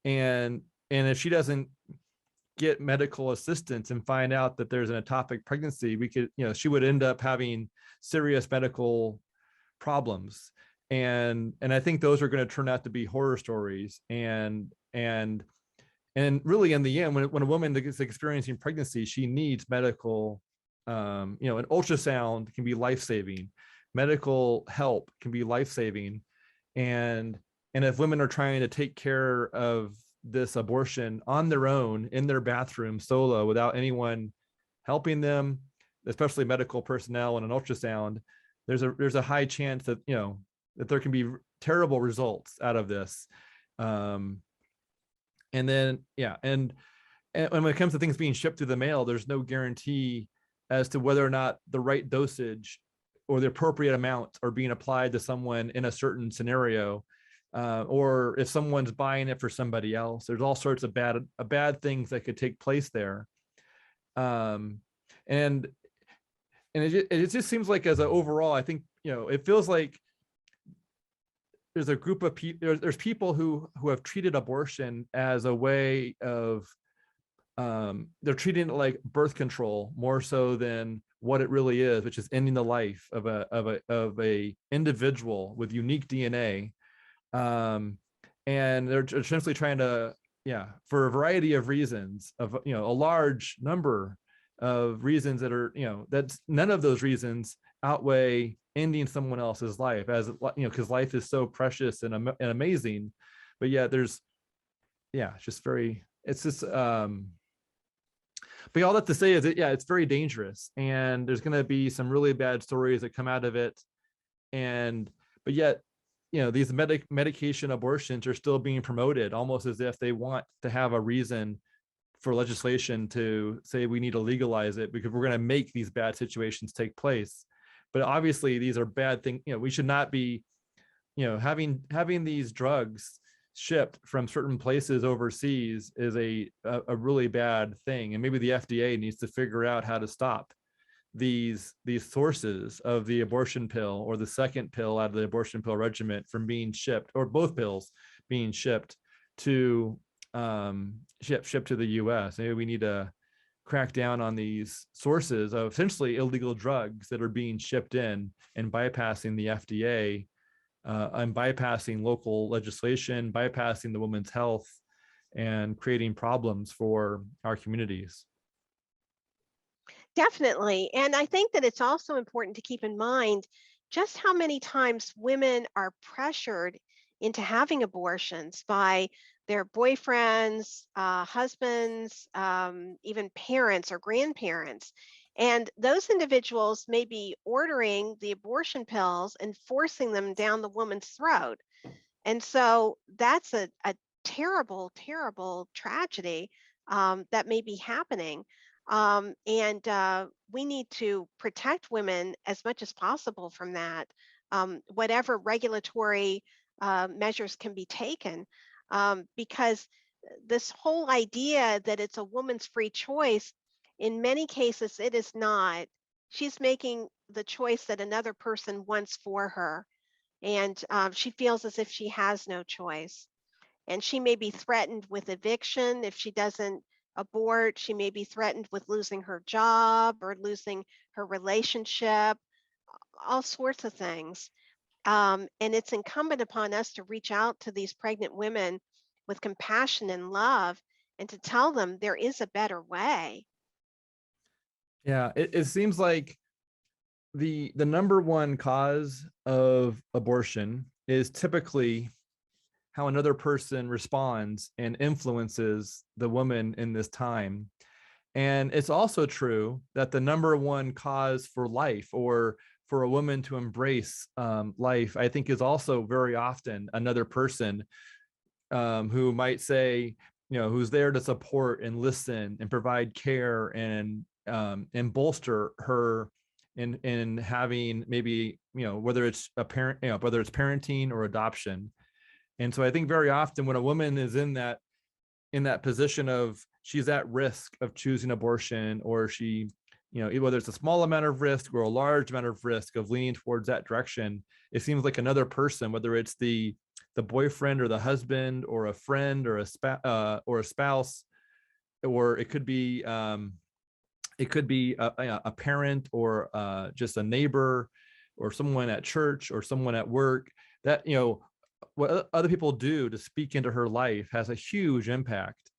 And if she doesn't get medical assistance and find out that there's an ectopic pregnancy, she would end up having serious medical problems. And I think those are going to turn out to be horror stories. And really, in the end, when a woman is experiencing pregnancy, she needs medical, an ultrasound can be life-saving, medical help can be life-saving. And if women are trying to take care of this abortion on their own in their bathroom solo without anyone helping them, especially medical personnel and an ultrasound, there's a high chance that that there can be terrible results out of this. And then and when it comes to things being shipped through the mail, there's no guarantee as to whether or not the right dosage or the appropriate amount are being applied to someone in a certain scenario, or if someone's buying it for somebody else. There's all sorts of bad things that could take place there. And it just seems like, as an overall, I think it feels like there's a group of people, there's people who have treated abortion as a way of, they're treating it like birth control more so than what it really is, which is ending the life of a individual with unique DNA. And they're essentially trying to, for a variety of reasons, of a large number of reasons that are, that's none of those reasons outweigh ending someone else's life, as because life is so precious and amazing. But it's just but all that to say is that it's very dangerous, and there's going to be some really bad stories that come out of it. But yet these medication abortions are still being promoted, almost as if they want to have a reason for legislation to say we need to legalize it because we're going to make these bad situations take place. But obviously these are bad things. We should not be, having these drugs shipped from certain places overseas is a really bad thing. And maybe the FDA needs to figure out how to stop these sources of the abortion pill or the second pill out of the abortion pill regimen from being shipped, or both pills being shipped to shipped to the US. Maybe we need to crack down on these sources of essentially illegal drugs that are being shipped in and bypassing the FDA, and bypassing local legislation, bypassing the woman's health, and creating problems for our communities. Definitely. And I think that it's also important to keep in mind just how many times women are pressured into having abortions by their boyfriends, husbands, even parents or grandparents. And those individuals may be ordering the abortion pills and forcing them down the woman's throat. And so that's a terrible, terrible tragedy that may be happening. And we need to protect women as much as possible from that. Whatever regulatory measures can be taken, because this whole idea that it's a woman's free choice, in many cases, it is not. She's making the choice that another person wants for her, and she feels as if she has no choice. And she may be threatened with eviction if she doesn't abort. She may be threatened with losing her job or losing her relationship, all sorts of things. And it's incumbent upon us to reach out to these pregnant women with compassion and love and to tell them there is a better way. Yeah, it seems like the number one cause of abortion is typically how another person responds and influences the woman in this time. And it's also true that the number one cause for life, or for a woman to embrace life, I think is also very often another person who might say, who's there to support and listen and provide care and bolster her in having, maybe, whether it's a parent, whether it's parenting or adoption. And so I think very often when a woman is in that position of she's at risk of choosing abortion, or she, whether it's a small amount of risk or a large amount of risk of leaning towards that direction, it seems like another person, whether it's the boyfriend or the husband or a friend or a spouse, or it could be a parent, or just a neighbor, or someone at church, or someone at work, that, what other people do to speak into her life has a huge impact.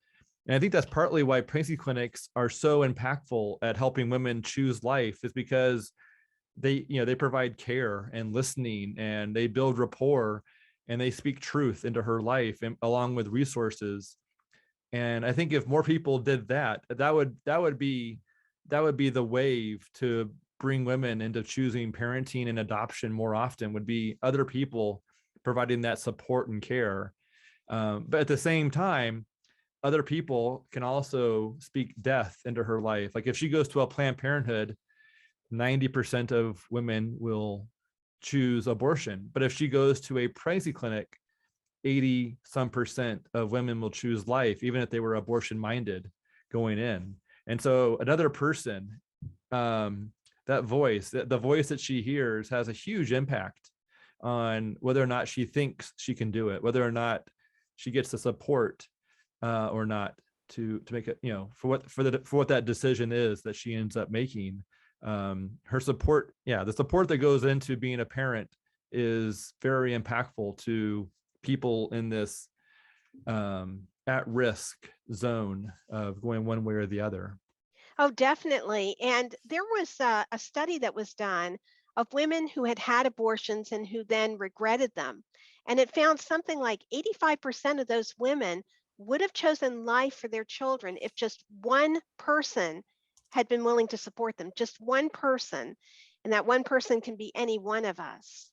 And I think that's partly why pregnancy clinics are so impactful at helping women choose life, is because they provide care and listening, and they build rapport, and they speak truth into her life, and along with resources. And I think if more people did that, that would be the wave to bring women into choosing parenting and adoption more often, would be other people providing that support and care. But at the same time, other people can also speak death into her life. Like if she goes to a Planned Parenthood, 90% of women will choose abortion. But if she goes to a pregnancy clinic, 80 some percent of women will choose life, even if they were abortion minded going in. And so another person, that voice, the voice that she hears, has a huge impact on whether or not she thinks she can do it, whether or not she gets the support or not to make it, for what that decision is that she ends up making. Her support, the support that goes into being a parent is very impactful to people in this at-risk zone of going one way or the other. Oh, definitely. And there was a study that was done of women who had had abortions and who then regretted them. And it found something like 85% of those women would have chosen life for their children if just one person had been willing to support them, just one person. And that one person can be any one of us.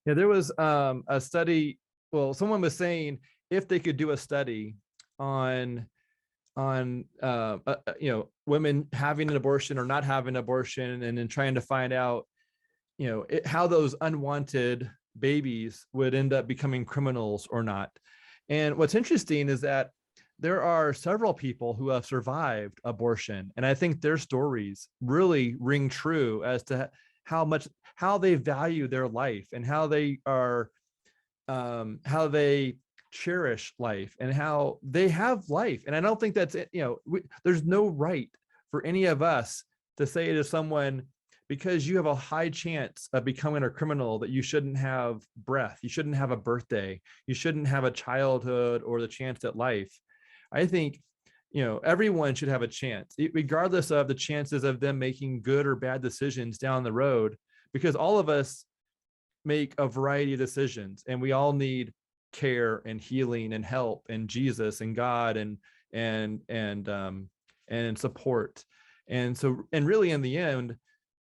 Yeah, there was a study. Well, someone was saying if they could do a study on women having an abortion or not having an abortion, and then trying to find out how those unwanted babies would end up becoming criminals or not. And what's interesting is that there are several people who have survived abortion, and I think their stories really ring true as to how they value their life, and how they cherish life, and how they have life. And I don't think that's it. There's no right for any of us to say to someone, because you have a high chance of becoming a criminal, that you shouldn't have breath, you shouldn't have a birthday, you shouldn't have a childhood or the chance at life. I think everyone should have a chance, regardless of the chances of them making good or bad decisions down the road, because all of us make a variety of decisions, and we all need care and healing and help and Jesus and God and support. And really in the end,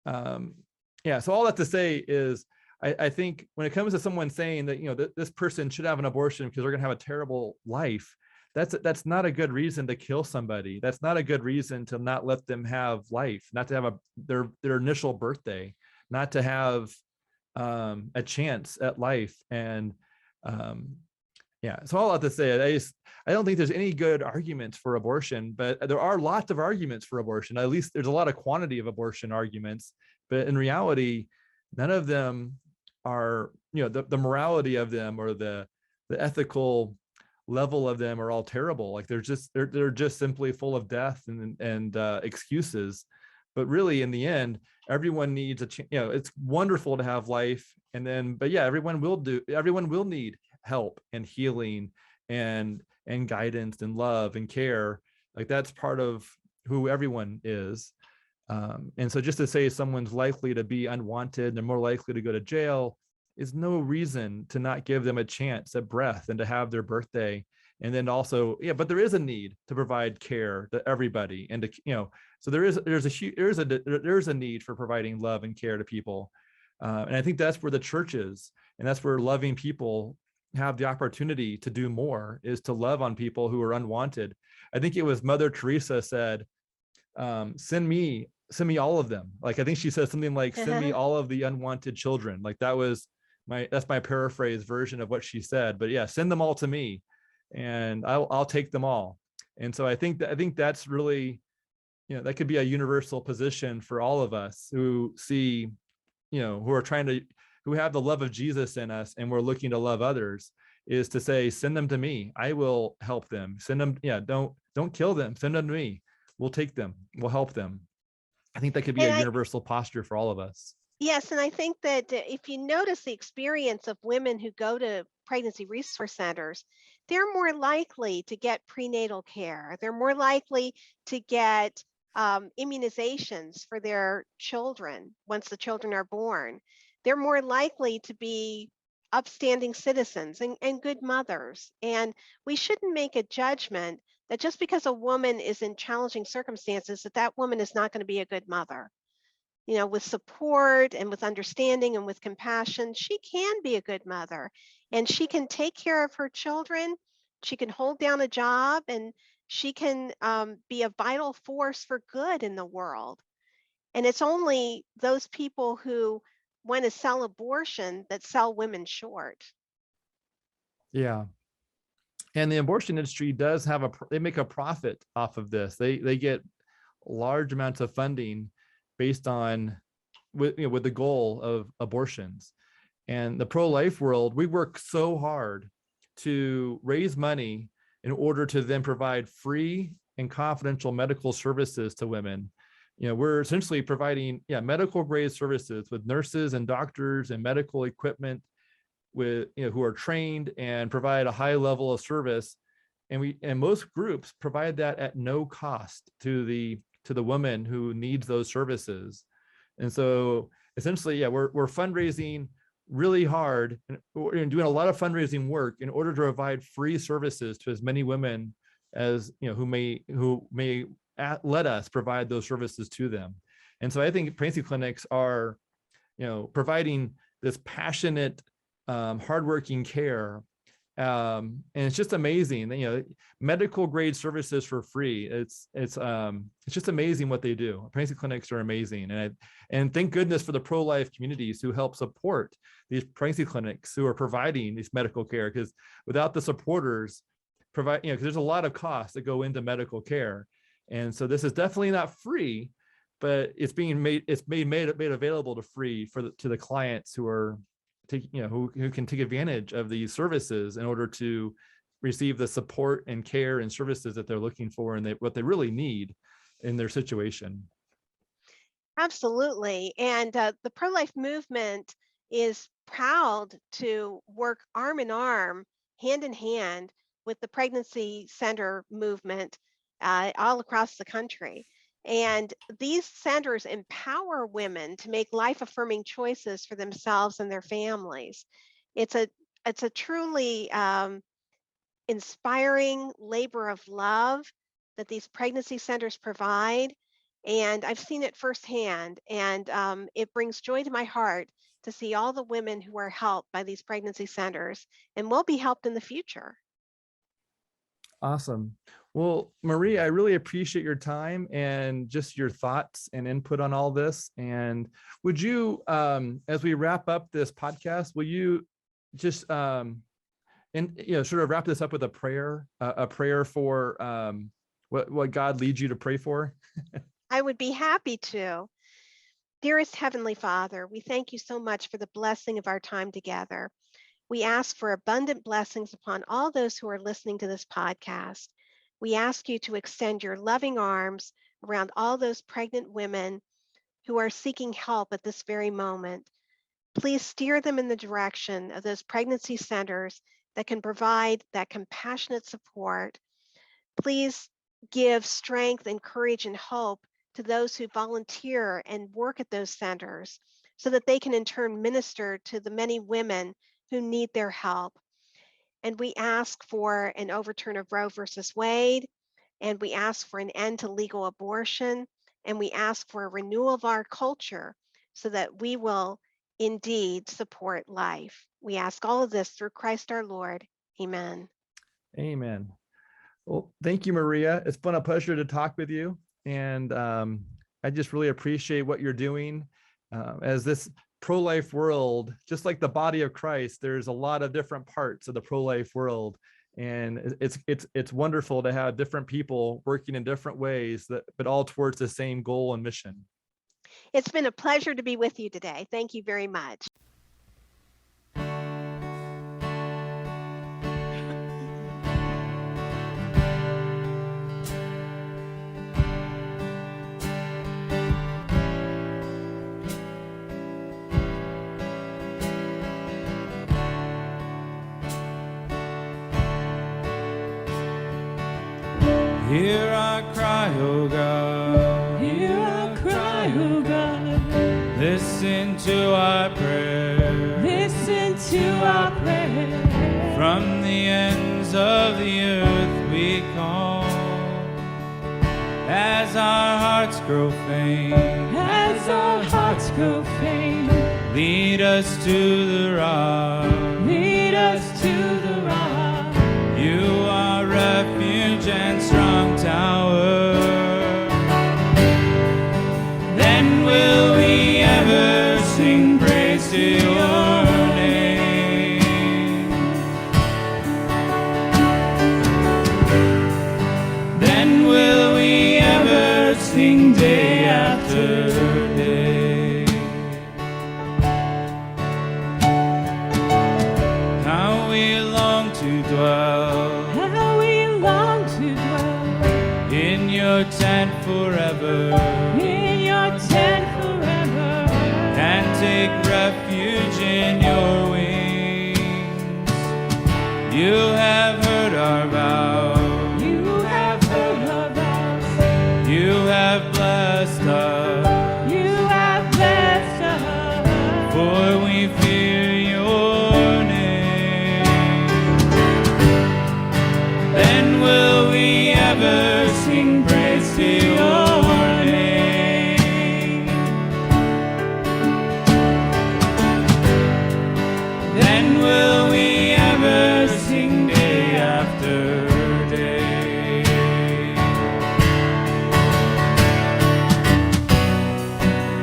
so all that to say is, I think when it comes to someone saying that this person should have an abortion because they're going to have a terrible life, that's not a good reason to kill somebody. That's not a good reason to not let them have life, not to have their initial birthday, not to have a chance at life. And so all I have to say, I don't think there's any good arguments for abortion, but there are lots of arguments for abortion. At least there's a lot of quantity of abortion arguments, but in reality, none of them are, the morality of them or the ethical level of them are all terrible. Like they're just simply full of death and excuses. But really, in the end, everyone needs it's wonderful to have life, but everyone will need help and healing and guidance and love and care. Like that's part of who everyone is. And so just to say someone's likely to be unwanted, they're more likely to go to jail, is no reason to not give them a chance at breath and to have their birthday. And then also, but there is a need to provide care to everybody, and to, so there's a need for providing love and care to people. And I think that's where the church is, and that's where loving people have the opportunity to do more, is to love on people who are unwanted. I think it was Mother Teresa said, send me all of them. Like, I think she said something like, send me all of the unwanted children. Like that's my paraphrase version of what she said, but send them all to me and I'll take them all. And so I think that's really, that could be a universal position for all of us who see, who have the love of Jesus in us, and we're looking to love others, is to say, send them to me. I will help them. Send them. Don't kill them. Send them to me. We'll take them. We'll help them. I think that could be a universal posture for all of us. Yes, and I think that if you notice the experience of women who go to pregnancy resource centers, they're more likely to get prenatal care. They're more likely to get immunizations for their children once the children are born. They're more likely to be upstanding citizens and good mothers. And we shouldn't make a judgment that just because a woman is in challenging circumstances, that that woman is not going to be a good mother. With support and with understanding and with compassion, she can be a good mother and she can take care of her children. She can hold down a job and she can be a vital force for good in the world. And it's only those people who want to sell abortion that sell women short. Yeah. And the abortion industry does have they make a profit off of this. They get large amounts of funding based on with the goal of abortions. And the pro-life world, we work so hard to raise money in order to then provide free and confidential medical services to women. We're essentially providing medical grade services with nurses and doctors and medical equipment with who are trained and provide a high level of service. And most groups provide that at no cost to the woman who needs those services. And so essentially, we're fundraising really hard and doing a lot of fundraising work in order to provide free services to as many women as who may let us provide those services to them. And so I think pregnancy clinics are providing this passionate, hardworking care. And it's just amazing, medical grade services for free. It's just amazing what they do. Pregnancy clinics are amazing. And thank goodness for the pro-life communities who help support these pregnancy clinics who are providing this medical care, because without the supporters because there's a lot of costs that go into medical care. And so this is definitely not free, but it's made available to the clients who are who can take advantage of these services in order to receive the support and care and services that they're looking for and what they really need in their situation. Absolutely. And the pro-life movement is proud to work arm in arm, hand in hand with the pregnancy center movement all across the country. And these centers empower women to make life-affirming choices for themselves and their families. It's a truly inspiring labor of love that these pregnancy centers provide. And I've seen it firsthand, and it brings joy to my heart to see all the women who are helped by these pregnancy centers and will be helped in the future. Awesome. Well, Maria, I really appreciate your time and just your thoughts and input on all this. And would you, as we wrap up this podcast, will you just, sort of wrap this up with a prayer for what God leads you to pray for? I would be happy to. Dearest Heavenly Father, we thank you so much for the blessing of our time together. We ask for abundant blessings upon all those who are listening to this podcast. We ask you to extend your loving arms around all those pregnant women who are seeking help at this very moment. Please steer them in the direction of those pregnancy centers that can provide that compassionate support. Please give strength and courage and hope to those who volunteer and work at those centers so that they can in turn minister to the many women who need their help. And we ask for an overturn of Roe versus Wade, and we ask for an end to legal abortion, and we ask for a renewal of our culture so that we will indeed support life. We ask all of this through Christ our Lord. Amen. Amen. Well, thank you, Maria. It's been a pleasure to talk with you. And I just really appreciate what you're doing as this pro-life world, just like the body of Christ. There's a lot of different parts of the pro-life world, and it's wonderful to have different people working in different ways but all towards the same goal and mission. It's been a pleasure to be with you today. Thank you very much. Hear our cry, O God. Hear our cry, O God. Listen to our prayer. Listen to our prayer. From the ends of the earth we call. As our hearts grow faint, As our hearts grow faint, lead us to the rock. lead us to the rock. You are refuge and strong tower. Then will we ever sing praise to your name. Then will we ever sing day after day. How we long to dwell How we long to dwell in your tent forever, in your tent forever, and take refuge in your wings. You have heard our vow. You have heard our vows. You have blessed us, You have blessed us. for we fear your name. Then will we ever sing praise to your name. Then will we ever sing day after day.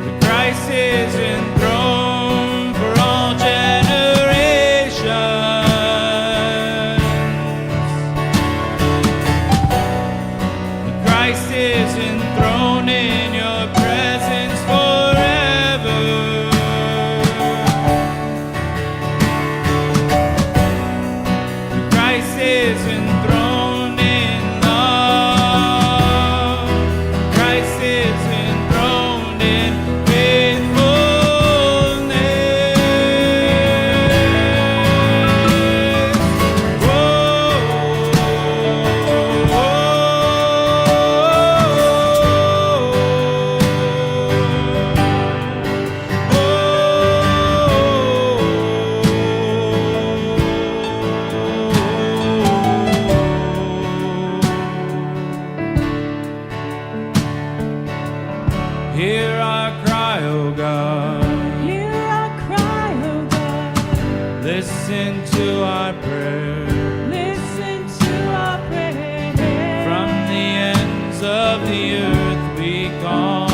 The Christ is enthroned for all generations. The Christ is enthroned in your presence forever. The Christ is enthroned in love. Christ is enthroned in Hear our cry, O God. Hear our cry, O God. Listen to our prayer. Listen to our prayer. From the ends of the earth we call.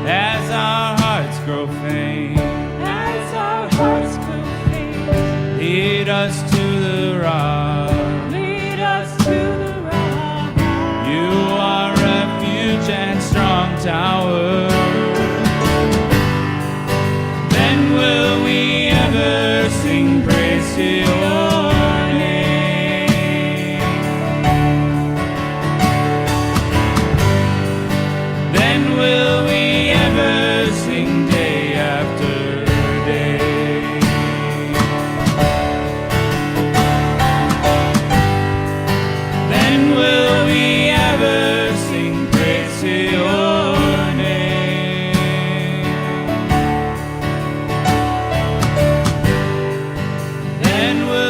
As our hearts grow faint, As our hearts grow faint, lead us to the rock. lead us to the rock. You are refuge and strong tower. Then will we ever sing praise to your name. Then will we ever sing day after day. Then will we ever sing praise to your name. Then will